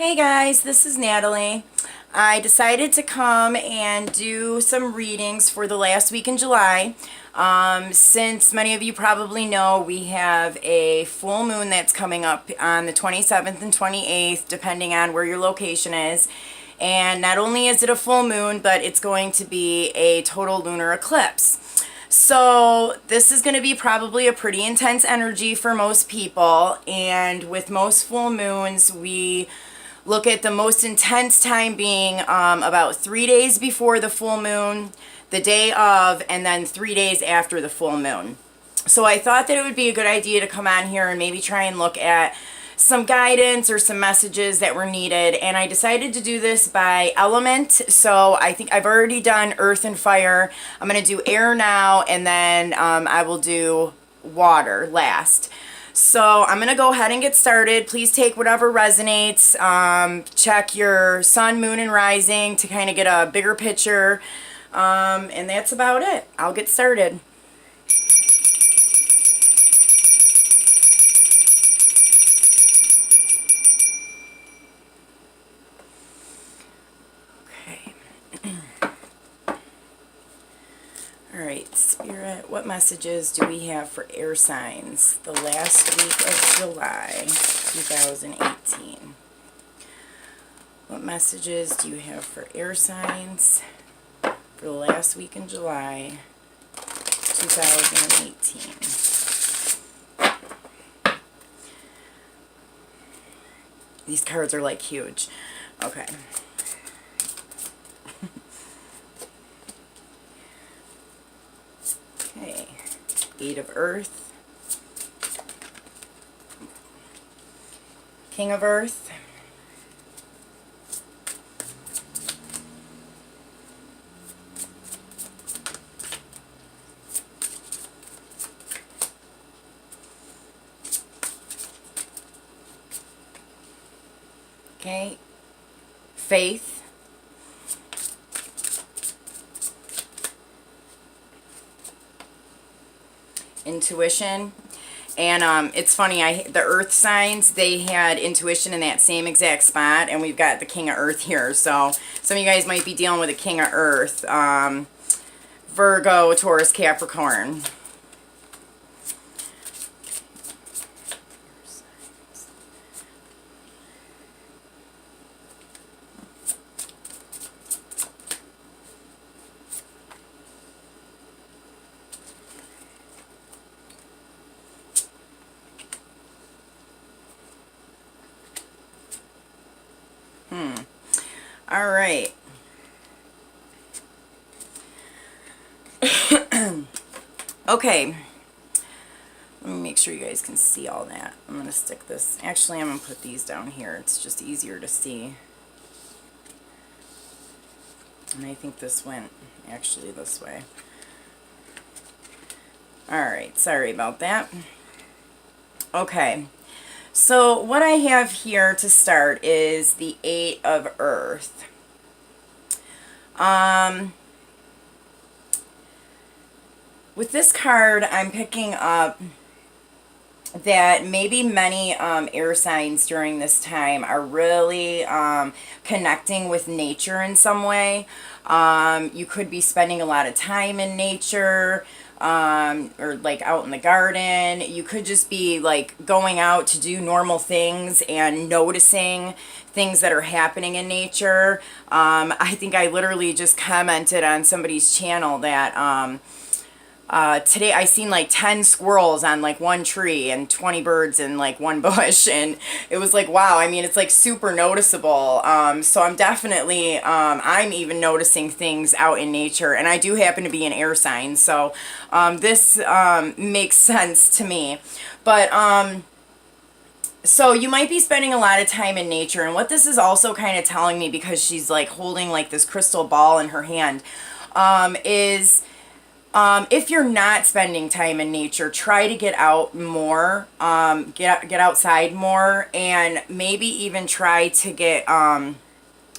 Hey guys, this is Natalie. I decided to come and do some readings for the last week in July. Since many of you probably know, we have a full moon that's coming up on the 27th and 28th, depending on where your location is. And not only is it a full moon, but it's going to be a total lunar eclipse. So this is going to be probably a pretty intense energy for most people, and with most full moons we look at the most intense time being about 3 days before the full moon, the day of, and then 3 days after the full moon. So I thought that it would be a good idea to come on here and maybe try and look at some guidance or some messages that were needed, and I decided to do this by element. So I think I've already done earth and fire. I'm going to do air now, and then I will do water last. So I'm going to go ahead and get started. Please take whatever resonates. Check your sun, moon, and rising to kind of get a bigger picture. And that's about it. I'll get started. Okay. Alright, Spirit, what messages do we have for air signs the last week of July 2018? What messages do you have for air signs for the last week in July 2018? These cards are like huge. Okay. Okay, Eight of Earth, King of Earth, okay, Faith, Intuition. And it's funny, the earth signs, they had intuition in that same exact spot, and we've got the King of Earth here. So some of you guys might be dealing with a King of Earth. Virgo, Taurus, Capricorn. All right. Okay. Let me make sure you guys can see all that. I'm going to stick this. Actually, I'm going to put these down here. It's just easier to see. And I think this went actually this way. All right. Sorry about that. Okay. So what I have here to start is the Eight of Earth. With this card, I'm picking up that maybe many air signs during this time are really connecting with nature in some way. You could be spending a lot of time in nature, or like out in the garden. You could just be like going out to do normal things and noticing things that are happening in nature. I think I literally just commented on somebody's channel that today I seen like 10 squirrels on like one tree and 20 birds in like one bush, and it was like, wow. I mean, it's like super noticeable. So I'm definitely I'm even noticing things out in nature, and I do happen to be an air sign, so this makes sense to me. But so you might be spending a lot of time in nature, and what this is also kind of telling me, because she's like holding like this crystal ball in her hand, is if you're not spending time in nature, try to get out more, get outside more, and maybe even try to get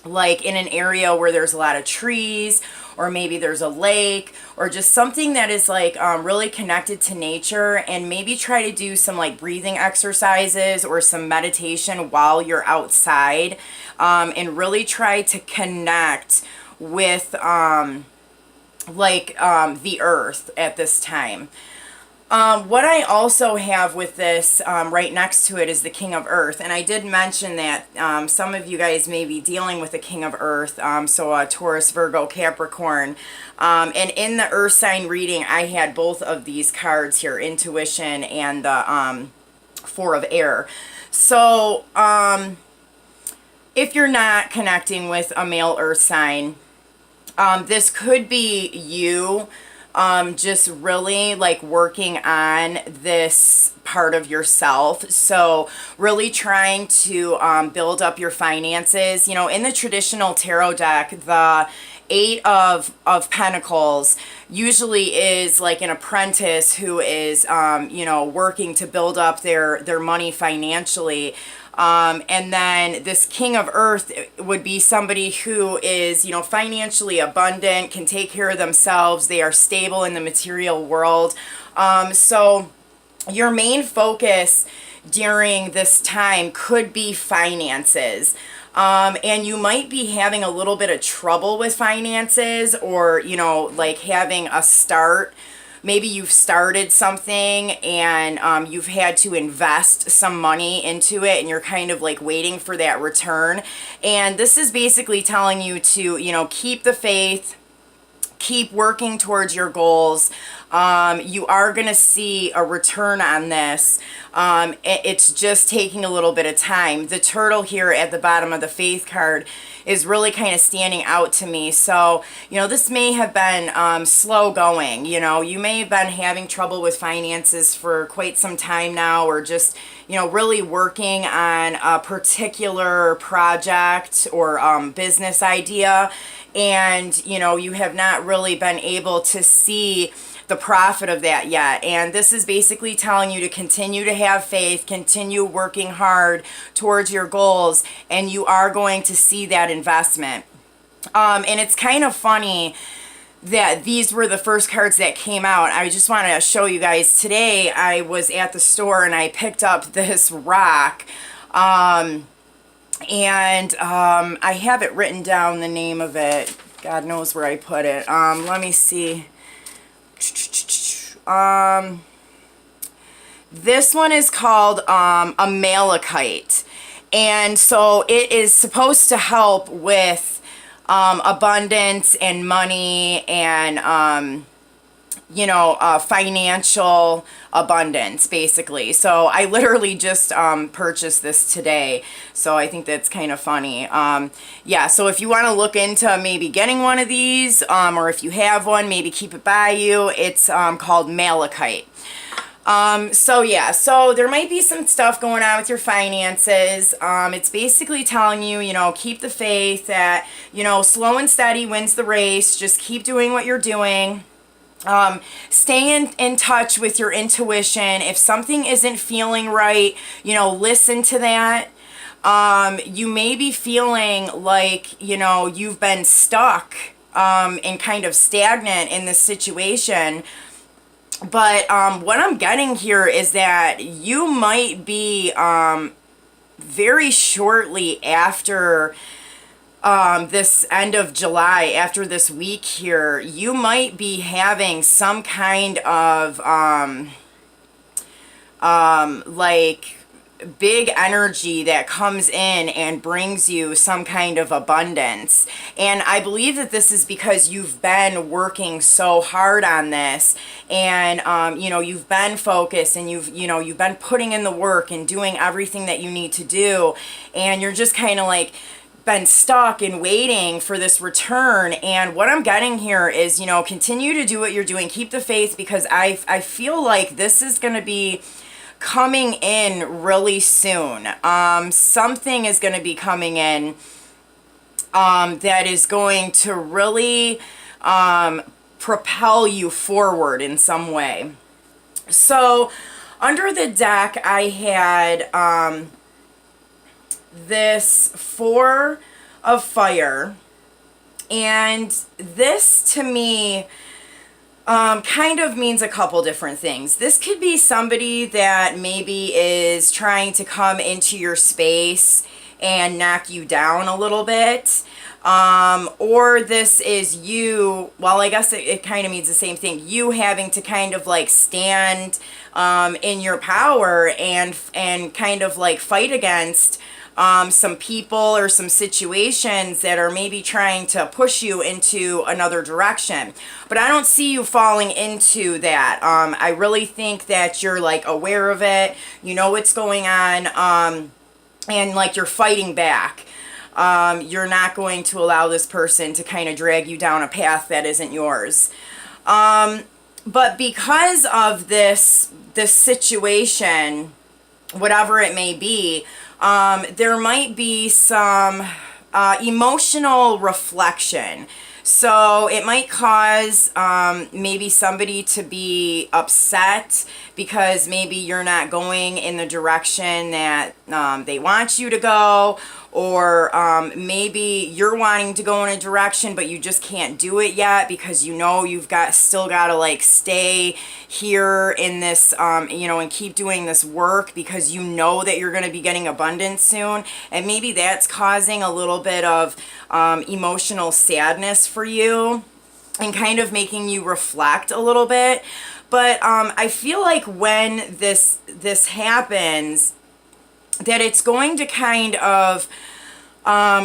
like in an area where there's a lot of trees, or maybe there's a lake, or just something that is like really connected to nature, and maybe try to do some like breathing exercises or some meditation while you're outside, and really try to connect with the earth at this time. What I also have with this right next to it is the King of Earth. And I did mention that some of you guys may be dealing with the King of Earth, so Taurus, Virgo, Capricorn. And in the Earth sign reading, I had both of these cards here, Intuition and the Four of Air. So if you're not connecting with a male Earth sign, this could be you just really like working on this part of yourself. So really trying to build up your finances. You know, in the traditional tarot deck, the Eight of Pentacles usually is like an apprentice who is, you know, working to build up their money financially. And then this King of Earth would be somebody who is, you know, financially abundant, can take care of themselves. They are stable in the material world. So your main focus during this time could be finances. And you might be having a little bit of trouble with finances, or, you know, like having a start. Maybe you've started something and you've had to invest some money into it, and you're kind of like waiting for that return. And this is basically telling you to, you know, keep the faith, keep working towards your goals. You are going to see a return on this. It's just taking a little bit of time. The turtle here at the bottom of the faith card is really kind of standing out to me. So, you know, this may have been slow going. You know, you may have been having trouble with finances for quite some time now, or just, you know, really working on a particular project or business idea. And, you know, you have not really been able to see the profit of that yet. And this is basically telling you to continue to have faith, continue working hard towards your goals, and you are going to see that investment. And it's kind of funny that these were the first cards that came out. I just want to show you guys. Today I was at the store and I picked up this rock. I have it written down, the name of it. God knows where I put it. Let me see. This one is called a malachite, and so it is supposed to help with abundance and money and you know, financial abundance, basically. So I literally just purchased this today, so I think that's kind of funny. Yeah, so if you want to look into maybe getting one of these, or if you have one, maybe keep it by you. It's called malachite. So yeah, so there might be some stuff going on with your finances. It's basically telling you, you know, keep the faith, that, you know, slow and steady wins the race. Just keep doing what you're doing. Stay in touch with your intuition. If something isn't feeling right, you know, listen to that. You may be feeling like, you know, you've been stuck and kind of stagnant in this situation. But what I'm getting here is that you might be very shortly after this end of July, after this week here, you might be having some kind of like big energy that comes in and brings you some kind of abundance. And I believe that this is because you've been working so hard on this, and you know, you've been focused, and you've been putting in the work and doing everything that you need to do, and you're just kind of like been stuck and waiting for this return. And what I'm getting here is, you know, continue to do what you're doing, keep the faith, because I feel like this is going to be coming in really soon. Something is going to be coming in that is going to really propel you forward in some way. So under the deck I had this Four of Fire, And this to me kind of means a couple different things. This could be somebody that maybe is trying to come into your space and knock you down a little bit. Or this is you, well, I guess it kind of means the same thing. You having to kind of like stand in your power and kind of like fight against some people or some situations that are maybe trying to push you into another direction. But I don't see you falling into that. I really think that you're like aware of it, you know what's going on, and like you're fighting back. You're not going to allow this person to kind of drag you down a path that isn't yours. But because of this situation, whatever it may be, there might be some emotional reflection. So it might cause maybe somebody to be upset because maybe you're not going in the direction that they want you to go, or maybe you're wanting to go in a direction but you just can't do it yet because you know you've still got to like stay here in this and keep doing this work because you know that you're going to be getting abundance soon, and maybe that's causing a little bit of emotional sadness for you and kind of making you reflect a little bit. But I feel like when this happens, that it's going to kind of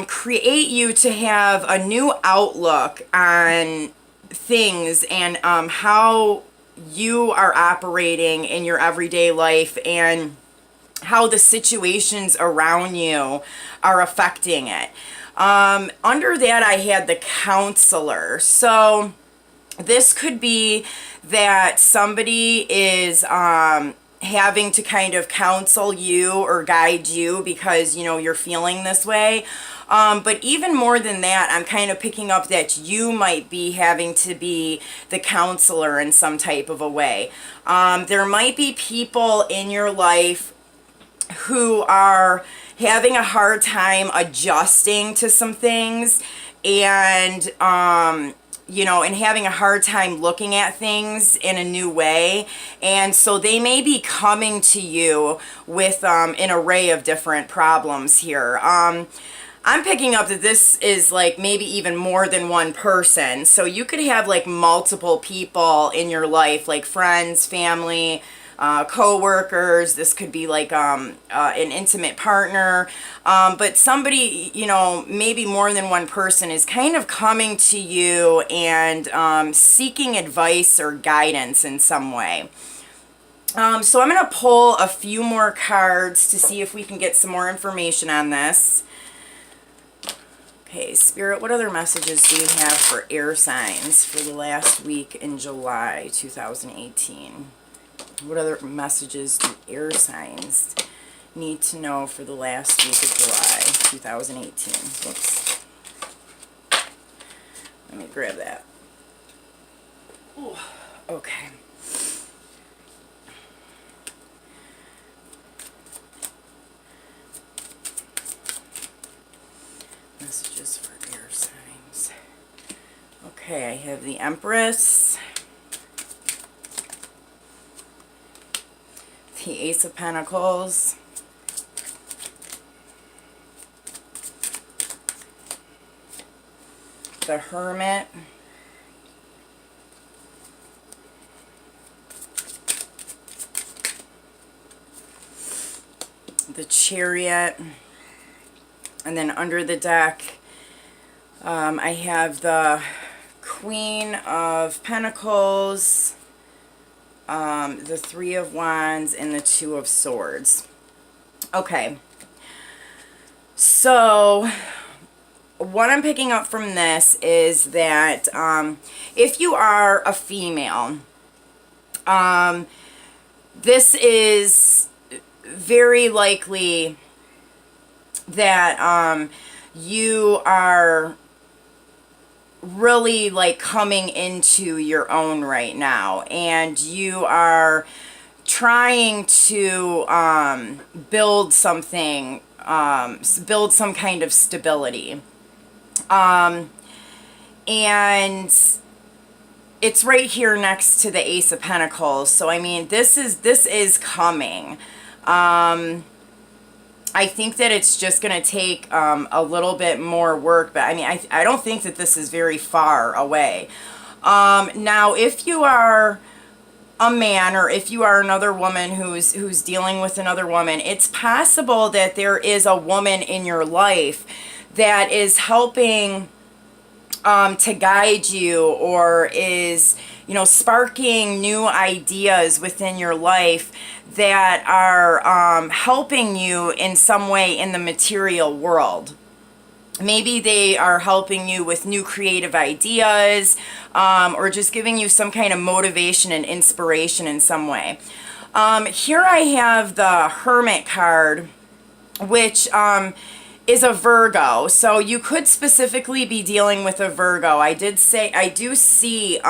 create you to have a new outlook on things and how you are operating in your everyday life and how the situations around you are affecting it. Under that, I had the counselor. So this could be that somebody is having to kind of counsel you or guide you because, you're feeling this way. But even more than that, I'm kind of picking up that you might be having to be the counselor in some type of a way. There might be people in your life who are having a hard time adjusting to some things, and and having a hard time looking at things in a new way. And so they may be coming to you with an array of different problems here. I'm picking up that this is like maybe even more than one person. So you could have like multiple people in your life, like friends, family, co-workers. This could be like an intimate partner, but somebody, maybe more than one person is kind of coming to you and seeking advice or guidance in some way. So I'm going to pull a few more cards to see if we can get some more information on this. Okay, Spirit, what other messages do you have for air signs for the last week in July 2018? What other messages do air signs need to know for the last week of July 2018? Whoops. Let me grab that. Ooh, okay. Messages for air signs. Okay, I have the Empress, the Ace of Pentacles, the Hermit, the Chariot, and then under the deck I have the Queen of Pentacles, the Three of Wands, and the Two of Swords. Okay, so what I'm picking up from this is that if you are a female, this is very likely that you are really like coming into your own right now, and you are trying to build something, build some kind of stability. And it's right here next to the Ace of Pentacles. So I mean, this is coming. I think that it's just going to take a little bit more work, but I mean, I don't think that this is very far away. Now, if you are a man, or if you are another woman who's dealing with another woman, it's possible that there is a woman in your life that is helping to guide you, or is, you know, sparking new ideas within your life that are helping you in some way in the material world. Maybe they are helping you with new creative ideas, or just giving you some kind of motivation and inspiration in some way. Here I have the Hermit card, which is a Virgo. So you could specifically be dealing with a Virgo. I do see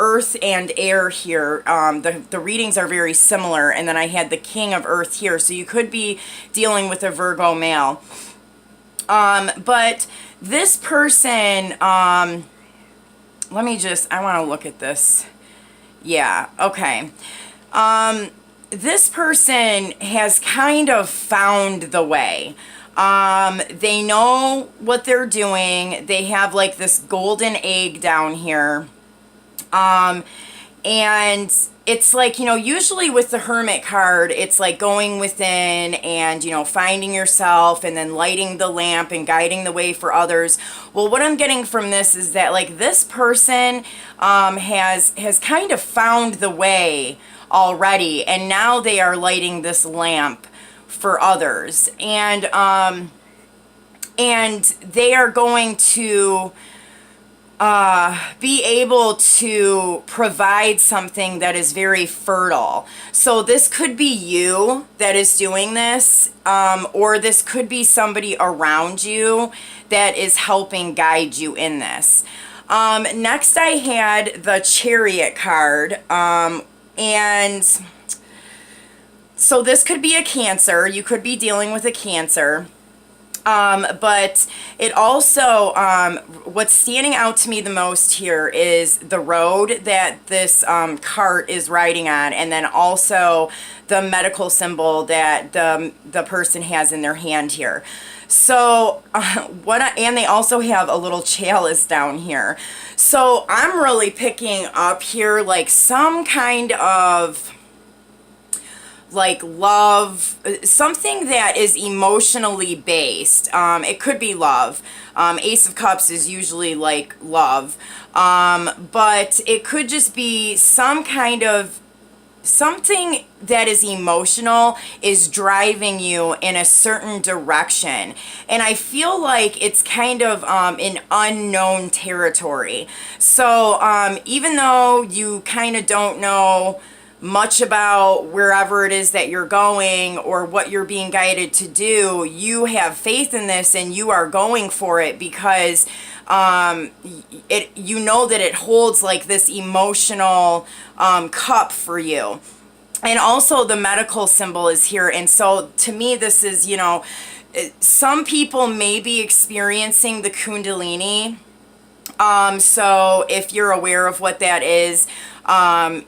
Earth and Air here. The readings are very similar, and then I had the King of Earth here. So you could be dealing with a Virgo male. But this person, I want to look at this. Yeah, okay. This person has kind of found the way. They know what they're doing. They have like this golden egg down here. And it's like, you know, usually with the Hermit card, it's like going within and, you know, finding yourself and then lighting the lamp and guiding the way for others. Well, what I'm getting from this is that, like, this person has kind of found the way already, and now they are lighting this lamp for others. And they are going to be able to provide something that is very fertile. So this could be you that is doing this, or this could be somebody around you that is helping guide you in this. Next I had the Chariot card, and so this could be a Cancer. You could be dealing with a Cancer. But it also, what's standing out to me the most here is the road that this cart is riding on, and then also the medical symbol that the person has in their hand here. So and they also have a little chalice down here. So I'm really picking up here like some kind of like love, something that is emotionally based. It could be love. Ace of Cups is usually like love. But it could just be some kind of something that is emotional is driving you in a certain direction. And I feel like it's kind of in unknown territory. So even though you kind of don't know much about wherever it is that you're going or what you're being guided to do, you have faith in this and you are going for it because you know that it holds like this emotional cup for you. And also the medical symbol is here. And so to me, this is, you know, some people may be experiencing the Kundalini. So if you're aware of what that is,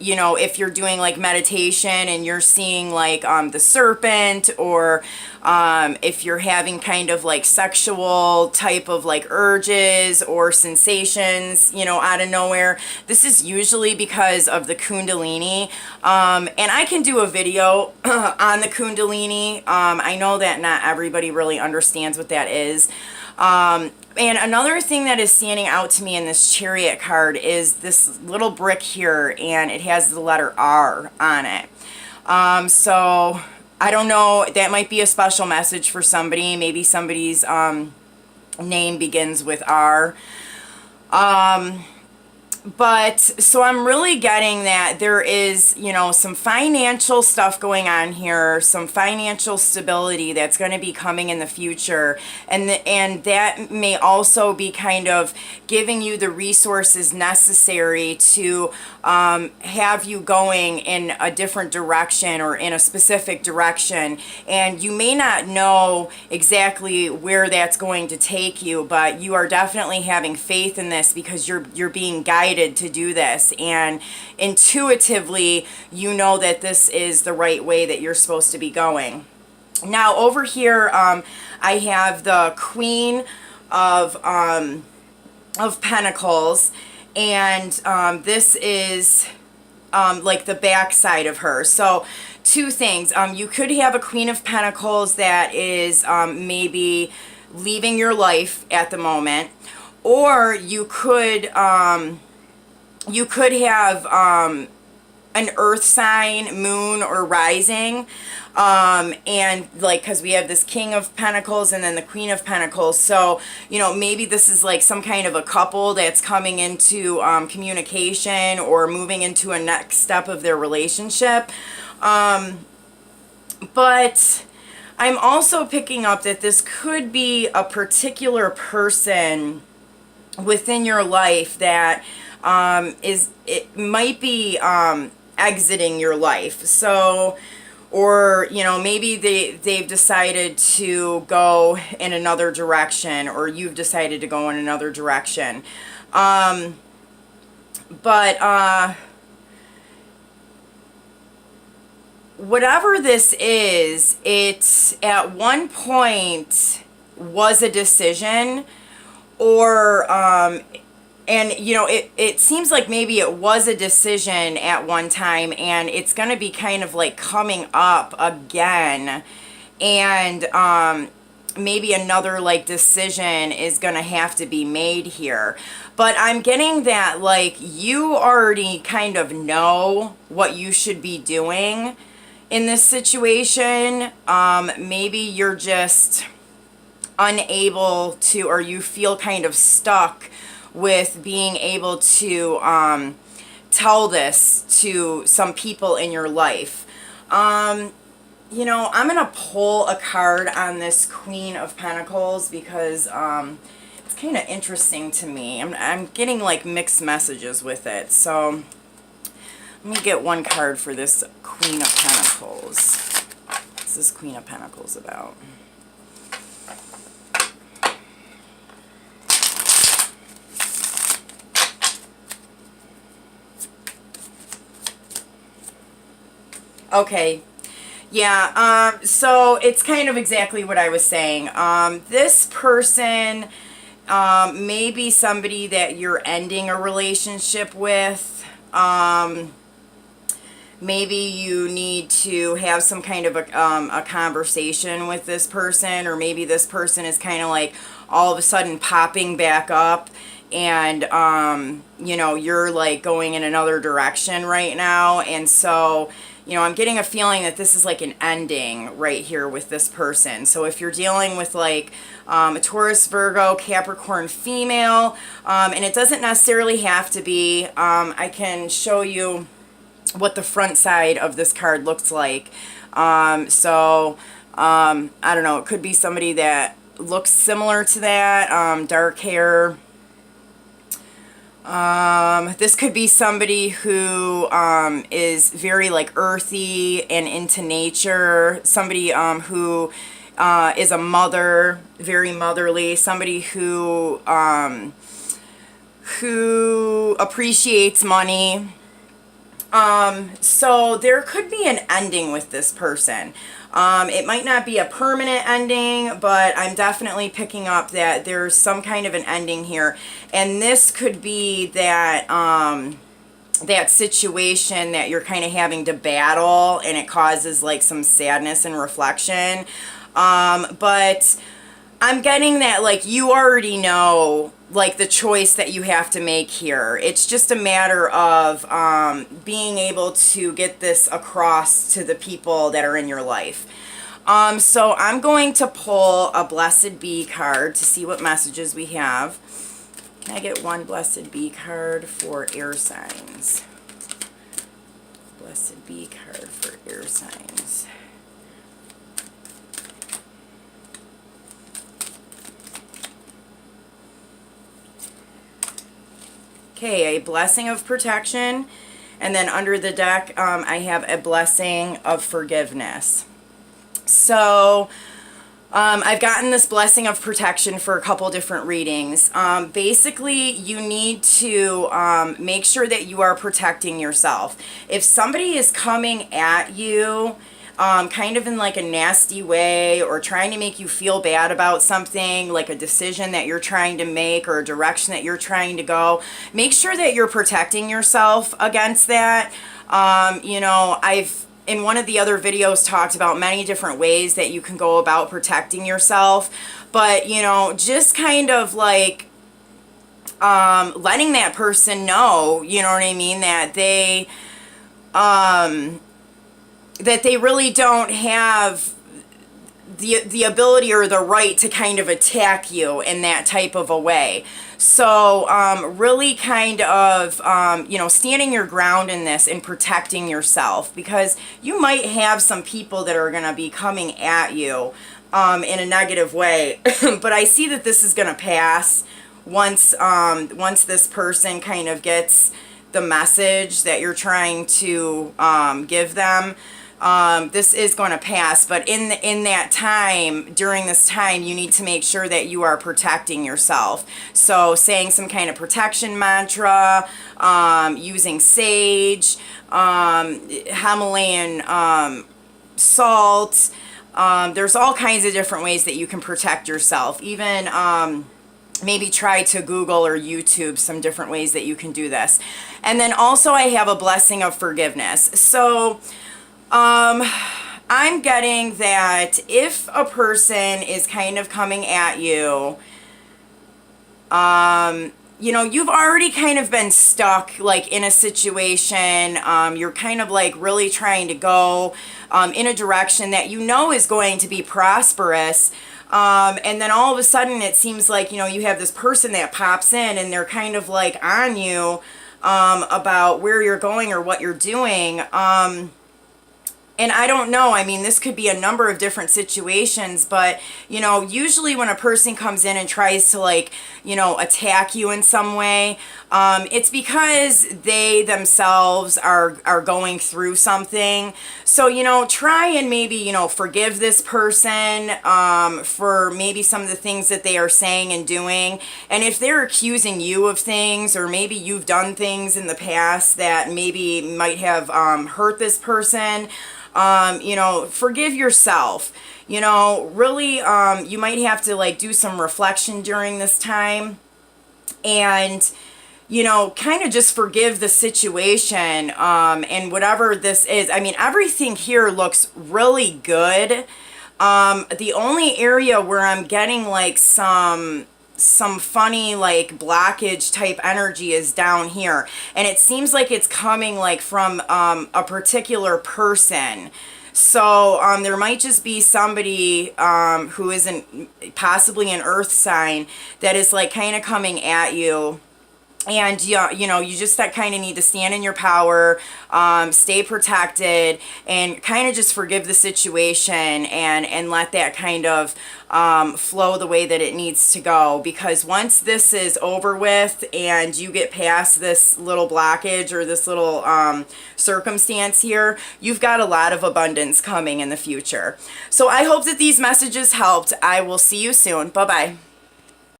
you know, if you're doing like meditation and you're seeing like the serpent, or if you're having kind of like sexual type of like urges or sensations, you know, out of nowhere, this is usually because of the Kundalini. And I can do a video on the Kundalini. I know that not everybody really understands what that is. And another thing that is standing out to me in this Chariot card is this little brick here, and it has the letter R on it. So I don't know, that might be a special message for somebody. Maybe somebody's name begins with R. But so I'm really getting that there is, you know, some financial stuff going on here, some financial stability that's going to be coming in the future, and that may also be kind of giving you the resources necessary to have you going in a different direction or in a specific direction. And you may not know exactly where that's going to take you, but you are definitely having faith in this because you're being guided to do this, and intuitively you know that this is the right way that you're supposed to be going. Now over here I have the Queen of Pentacles, and this is like the back side of her. So two things, you could have a Queen of Pentacles that is maybe leaving your life at the moment, or you could have an earth sign, moon or rising, and like, because we have this King of Pentacles and then the Queen of Pentacles, so you know, maybe this is like some kind of a couple that's coming into communication or moving into a next step of their relationship. But I'm also picking up that this could be a particular person within your life that it might be exiting your life. So, or you know, maybe they've decided to go in another direction, or you've decided to go in another direction. But whatever this is, it at one point was a decision, or and you know, it seems like maybe it was a decision at one time, and it's going to be kind of like coming up again, and maybe another like decision is going to have to be made here. But I'm getting that like you already kind of know what you should be doing in this situation. Maybe you're just unable to, or you feel kind of stuck with being able to tell this to some people in your life. You know, I'm going to pull a card on this Queen of Pentacles because it's kind of interesting to me. I'm getting like mixed messages with it. So let me get one card for this Queen of Pentacles. What's this Queen of Pentacles about? Okay, yeah, so it's kind of exactly what I was saying. This person may be somebody that you're ending a relationship with. Maybe you need to have some kind of a conversation with this person, or maybe this person is kind of like all of a sudden popping back up, and you know, you're like going in another direction right now. And so, you know, I'm getting a feeling that this is like an ending right here with this person. So if you're dealing with like a Taurus, Virgo, Capricorn female, and it doesn't necessarily have to be, I can show you what the front side of this card looks like. I don't know, it could be somebody that looks similar to that, dark hair. This could be somebody who is very like earthy and into nature, somebody who is a mother, very motherly, somebody who appreciates money. So there could be an ending with this person. It might not be a permanent ending, but I'm definitely picking up that there's some kind of an ending here. And this could be that, that situation that you're kind of having to battle, and it causes like some sadness and reflection. But I'm getting that like you already know like the choice that you have to make here. It's just a matter of being able to get this across to the people that are in your life. So I'm going to pull a Blessed Bee card to see what messages we have. Can I get one Blessed Be card for air signs? Blessed Be card for air signs. Okay, a blessing of protection. And then under the deck, I have a blessing of forgiveness. So I've gotten this blessing of protection for a couple different readings. Basically, you need to make sure that you are protecting yourself. If somebody is coming at you kind of in like a nasty way, or trying to make you feel bad about something, like a decision that you're trying to make or a direction that you're trying to go, make sure that you're protecting yourself against that. You know, I've in one of the other videos talked about many different ways that you can go about protecting yourself, but you know, just kind of like letting that person know, you know what I mean, that they really don't have the ability or the right to kind of attack you in that type of a way. So really kind of, you know, standing your ground in this and protecting yourself, because you might have some people that are going to be coming at you in a negative way. But I see that this is going to pass once this person kind of gets the message that you're trying to give them. This is going to pass, but in that time, during this time, you need to make sure that you are protecting yourself. So saying some kind of protection mantra, using sage, Himalayan salt. There's all kinds of different ways that you can protect yourself. Even maybe try to Google or YouTube some different ways that you can do this. And then also I have a blessing of forgiveness. So I'm getting that if a person is kind of coming at you, you know, you've already kind of been stuck like in a situation, you're kind of like really trying to go in a direction that you know is going to be prosperous, and then all of a sudden it seems like, you know, you have this person that pops in and they're kind of like on you about where you're going or what you're doing. And I don't know, I mean, this could be a number of different situations, but, you know, usually when a person comes in and tries to, like, you know, attack you in some way, it's because they themselves are going through something. So, you know, try and maybe, you know, forgive this person for maybe some of the things that they are saying and doing. And if they're accusing you of things, or maybe you've done things in the past that maybe might have hurt this person, you know, forgive yourself. You know, really, you might have to like do some reflection during this time, and, you know, kind of just forgive the situation, and whatever this is. I mean, everything here looks really good. The only area where I'm getting like some funny like blockage type energy is down here, and it seems like it's coming like from a particular person. So there might just be somebody who isn't possibly an earth sign that is like kind of coming at you. And yeah, you know, you just that kind of need to stand in your power, stay protected, and kind of just forgive the situation, and let that kind of flow the way that it needs to go. Because once this is over with and you get past this little blockage or this little circumstance here, you've got a lot of abundance coming in the future. So I hope that these messages helped. I will see you soon. Bye-bye.